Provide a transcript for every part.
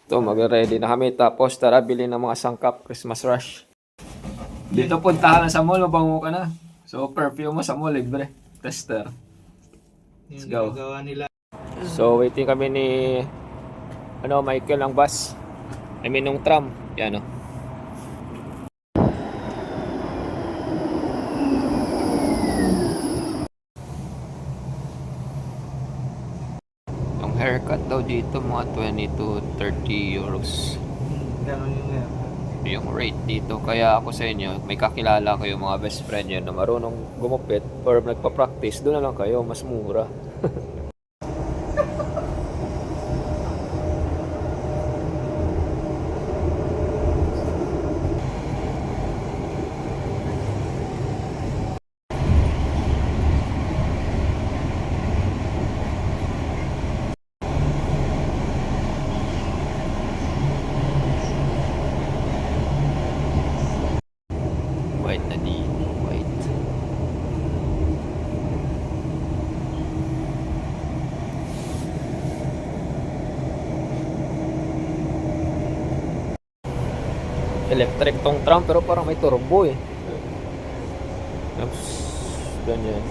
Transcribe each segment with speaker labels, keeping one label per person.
Speaker 1: Ito, mag-ready na kami. Tapos tara, bilhin ng mga sangkap. Christmas rush. Dito puntahan sa mall. Mabango ka na. So, perfume mo sa mall, libre. Tester. Let's go.
Speaker 2: Nila.
Speaker 1: So, waiting kami ni Michael ng bus. I mean, nung tram. Yan, o. Yung haircut daw dito, mga 20 to 30 euros.
Speaker 2: Ganun
Speaker 1: Yung rate dito. Kaya ako sa inyo, may kakilala kayo mga best friend nyo na marunong gumupit or nagpa-practice, doon na lang kayo, mas mura. White na dito, white. Electric tong tram pero parang may turbo eh. Oops, ganyan.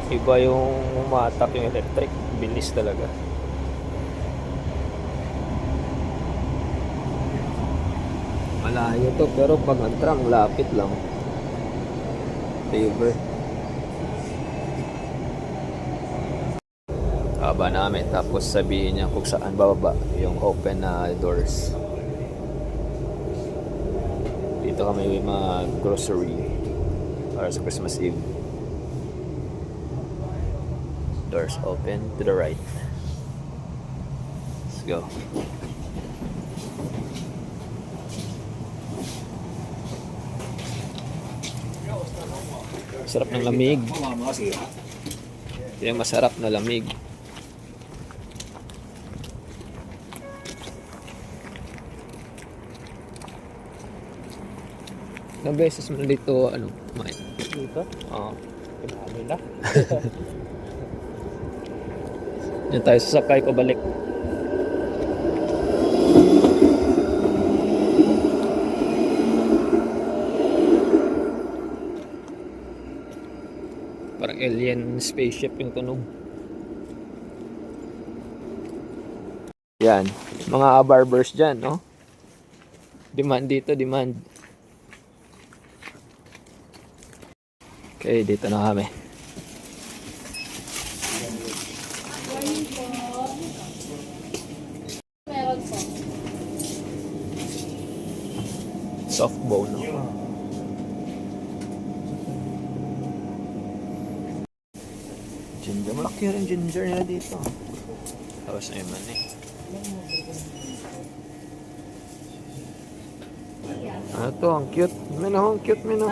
Speaker 1: Iba yung umatak yung electric, bilis talaga. Malayo to pero pag ang-tram lapit lang. Favor. Haba namin tapos sabihin niya kung saan bababa yung open na doors. Dito kami mag-grocery para sa Christmas Eve. Doors open to the right. Let's go. Sarap ng lamig. Ito yung masarap na lamig. Ilang beses mo dito, kumain?
Speaker 2: Dito?
Speaker 1: Oo.
Speaker 2: Kinami na.
Speaker 1: Diyan tayo sasakay ko balik. Parang alien spaceship yung tunog. Yan. Mga barbers dyan, no? Demand dito, demand. Okay, dito na kami. Soft bone, no? Ginger. Malaki rin ginger nila dito. Tapos na yung mani. Ano to? Ang cute. Mino, ang cute, mino.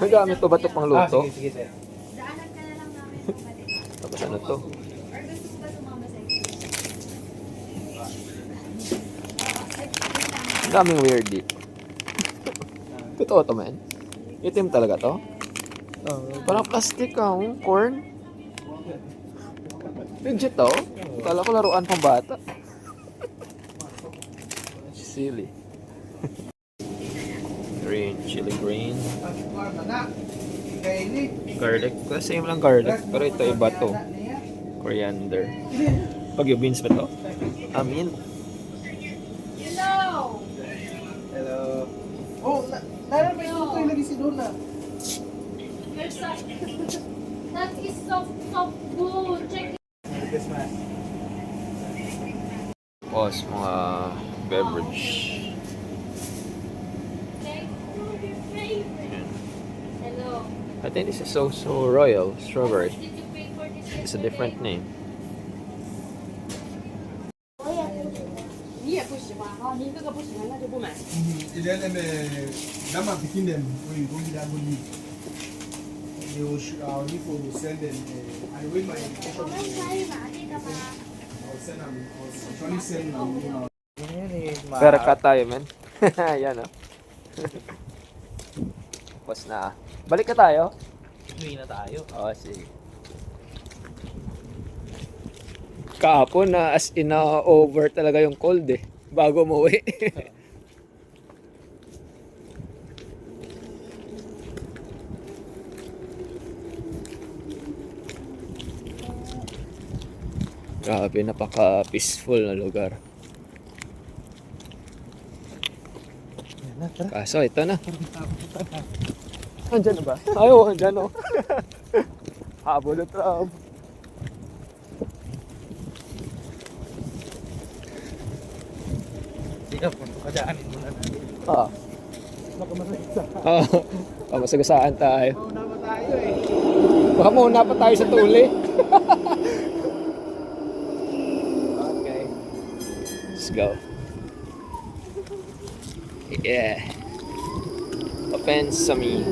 Speaker 1: May gamit to ba ito pang luto?
Speaker 2: Sige, sir.
Speaker 3: Daanan ka na lang namin kapatid.
Speaker 1: Tapos ano to?
Speaker 3: Or gusto mo ba sumama sa inyo?
Speaker 1: Ang daming weird dito. Totoo to, man. Itim talaga to? Parang plastic corn. Legit to? Kala ko laruan pang bata. Silly. Green, chili green. Garlic. Same lang garlic. Pero ito iba to. Coriander. Pag yung beans ba to? Amin.
Speaker 3: Hello!
Speaker 2: Hello. Oh, Nara, may luto yung lagi si Donna.
Speaker 3: There's a... That is so good. Check it.
Speaker 2: Christmas.
Speaker 1: Pause mga beverage.
Speaker 3: Check your favorite. Hello.
Speaker 1: I think this is so royal strawberry.
Speaker 3: Did you pay for this?
Speaker 1: It's a different name.
Speaker 4: 你也不喜欢啊，你这个不喜欢那就不买。
Speaker 5: 이래는 남아 비키는 우리 고기다 보니 you need to send them I will my
Speaker 3: 我们可以把这个吗？
Speaker 5: I'll send them I'll send them
Speaker 1: Pero cut tayo, man. Yan, oh. Pause na. Balik ka tayo.
Speaker 2: Uwi na tayo.
Speaker 1: Oo, sige. Kahapon na as in na over talaga yung cold eh. Bago umuwi. Grabe, napaka-peaceful na lugar.
Speaker 2: Yan na, tara.
Speaker 1: Kaso, ito na. Andyan na ba? Ayaw, andyan o. Habol na tram.
Speaker 2: Sige, kadaanin muna natin.
Speaker 1: Ah.
Speaker 2: Baka masakit.
Speaker 1: Masagasaan tayo.
Speaker 2: Mauna pa tayo eh.
Speaker 1: Baka muna pa tayo sa tuli. Okay. Let's go. Yeah. Open sa me.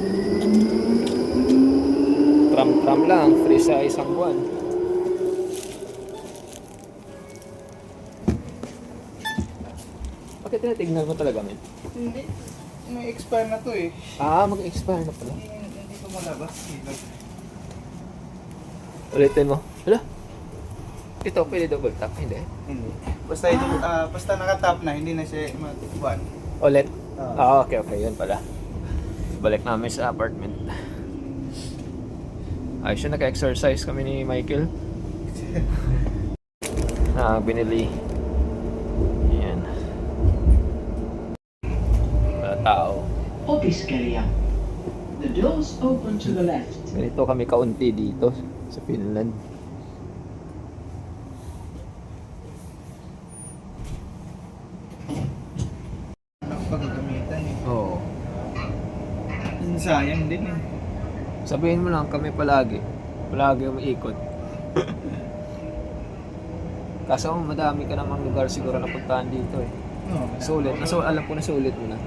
Speaker 1: Tram-tram lang. Free sa isang buwan. Bakit tinatignan mo talaga, men?
Speaker 2: Hindi. May expire na to eh.
Speaker 1: Ah, mag-expire na pala.
Speaker 2: Hindi to malabas.
Speaker 1: Ulitin mo. Hala? Ito, pwede double tap. Hindi.
Speaker 2: Hindi. Basta basta nakatap na, hindi na siya matubuan.
Speaker 1: Ulit?
Speaker 2: Ah.
Speaker 1: Okay. Yun pala. Balik namin sa apartment. Ayos yun, nag-exercise kami ni Michael. Binili. Ayan. Wala tao.
Speaker 6: Office area. The doors open to the left.
Speaker 1: Ganito kami kaunti dito sa Finland.
Speaker 2: Ang paggagamitan eh.
Speaker 1: Oo.
Speaker 2: Sayang din eh.
Speaker 1: Sabihin mo lang kami palagi umiikot. Kaso madami ka namang lugar siguro na puntahan dito eh.
Speaker 2: Oo.
Speaker 1: Sulit. Alam ko na sulit mo na.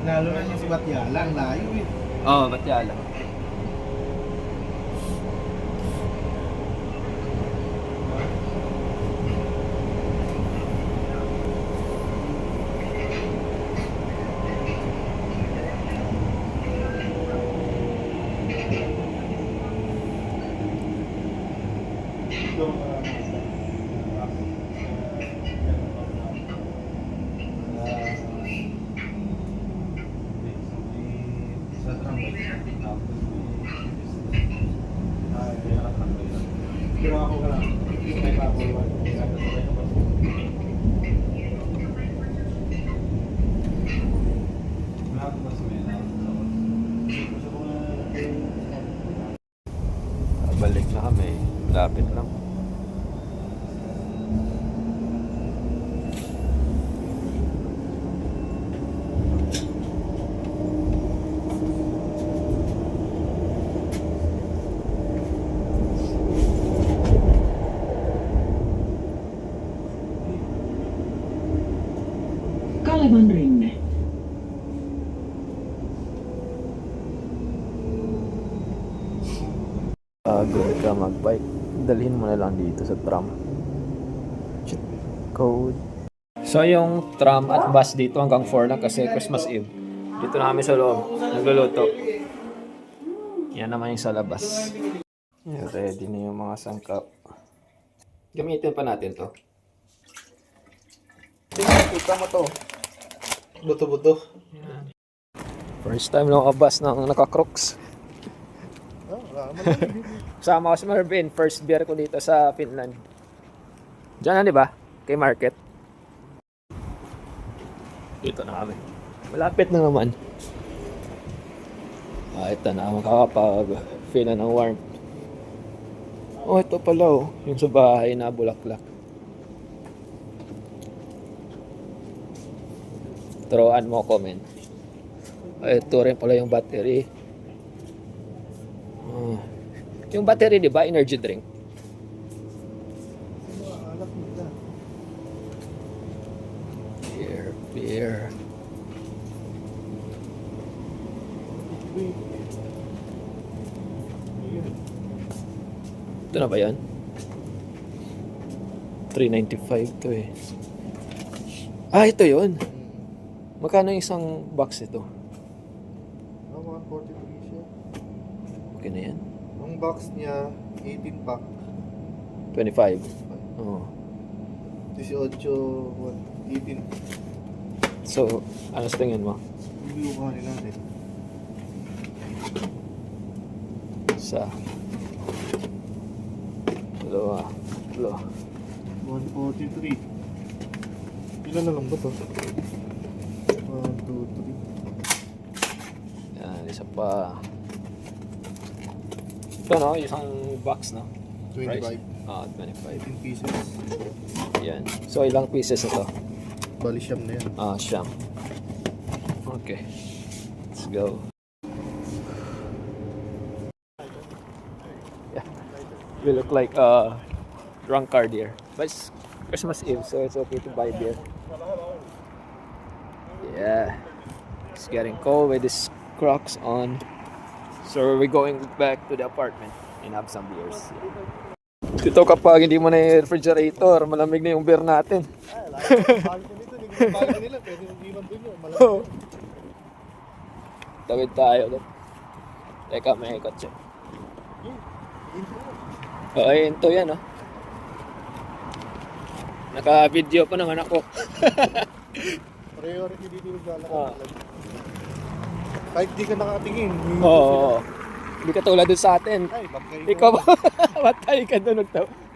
Speaker 2: Lalo na yung si Batyalang, layo eh.
Speaker 1: Oo, ba't yan lang?
Speaker 2: Pero ako ka lang. May papawan.
Speaker 1: Balik na kami. Lapit lang.
Speaker 6: Kalevan rinne.
Speaker 1: Good ka magbike. Dalhin mo na lang dito sa tram. Shit. Code. So yung tram at bus dito hanggang 4 lang kasi Christmas Eve. Dito na kami sa loob. Nagluluto. Yan naman yung sa labas. Ready na yung mga sangkap. Gamitin pa natin to.
Speaker 2: Kita mo to. Buto-buto.
Speaker 1: First time lang kabas ng naka-crooks.
Speaker 2: Oh, wala naman.
Speaker 1: Sama ko si Marvin. First beer ko dito sa Finland. Diyan na, di ba? Kay Market. Dito na kami. Malapit na naman. Ito na. Makakapag-feel na ng warmth. Oh, ito pala oh. Yung sa bahay na bulaklak. Turuan mo comment. Ito rin pala yung battery. Yung battery, di ba? Energy drink. Beer. Ito na ba yan? 395 to eh. Ito yun. Magkano yung isang box ito?
Speaker 2: Mga 43 siya.
Speaker 1: Okay na yan.
Speaker 2: Ang box niya, 18 pack.
Speaker 1: 25. Oh.
Speaker 2: 18, 18.
Speaker 1: So, ano sa tingin mo?
Speaker 2: Hindi ko kanin natin.
Speaker 1: Isa. Dalawa. Tatlo.
Speaker 2: 143. Ilan na lang ba to? 1, 2, 3.
Speaker 1: Yan, isa pa. Ito no, isang box no?
Speaker 2: 25.
Speaker 1: Price? 25.
Speaker 2: 18 pieces.
Speaker 1: Yan. So, ilang pieces ito?
Speaker 2: Bali siyam na yan.
Speaker 1: Siyam. Okay. Let's go. Yeah. We look like a drunkard here. But it's Christmas Eve, so it's okay to buy beer. Yeah. It's getting cold with these Crocs on. So we're going back to the apartment and have some beers. Ito kapag hindi mo na yung refrigerator, malamig na yung beer natin.
Speaker 2: Bago nila, pwede mag-iwan dun yun.
Speaker 1: Oo. Tawid tayo doon. Teka, may kotse. Oo, ito yan, oh. Naka-video pa naman ako.
Speaker 2: Pareho rin dito yung
Speaker 1: Ah.
Speaker 2: Kahit di ka nakatingin.
Speaker 1: Oo. Hindi ka tulad doon sa atin.
Speaker 2: Ay, bagay
Speaker 1: Ikaw ba? Matay ka doon.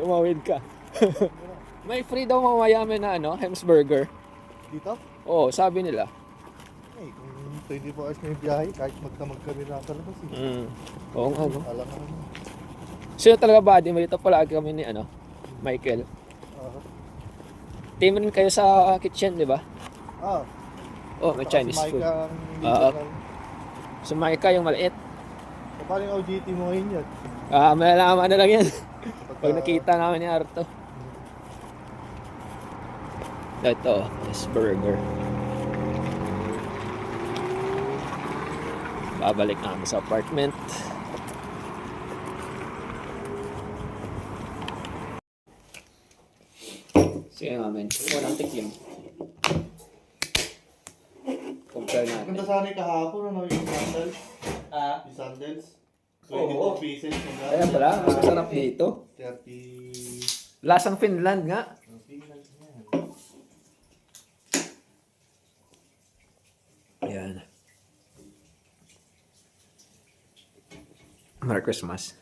Speaker 1: Tumawid ka. May free daw mamaya may na Hemsburger.
Speaker 2: Dito?
Speaker 1: Oo, sabi nila.
Speaker 2: Ay, kung 24 hours na yung biyahe, kahit magdamag kami na sa labas eh.
Speaker 1: Oo nga, no?
Speaker 2: Alam mo naman.
Speaker 1: Sino talaga buddy? Dito palagi kami ni Michael. Team rin kayo sa kitchen, di ba? Oh, may Chinese food. So, Maika yung maliit.
Speaker 2: So, paano yung OGT mo ngayon yun?
Speaker 1: Malalaman na lang yan. Pag nakita namin ni Arto. Ito, this burger. Babalik namin sa apartment. Sige namin. Walang tikim. Compare natin.
Speaker 2: Ganda sana yung kahapon, ano yung sandals? Yung sandals? 24 pieces.
Speaker 1: Ayan pala, mas masarap dito.
Speaker 2: 30...
Speaker 1: Lasang Finland nga. Ayan. Merry Christmas.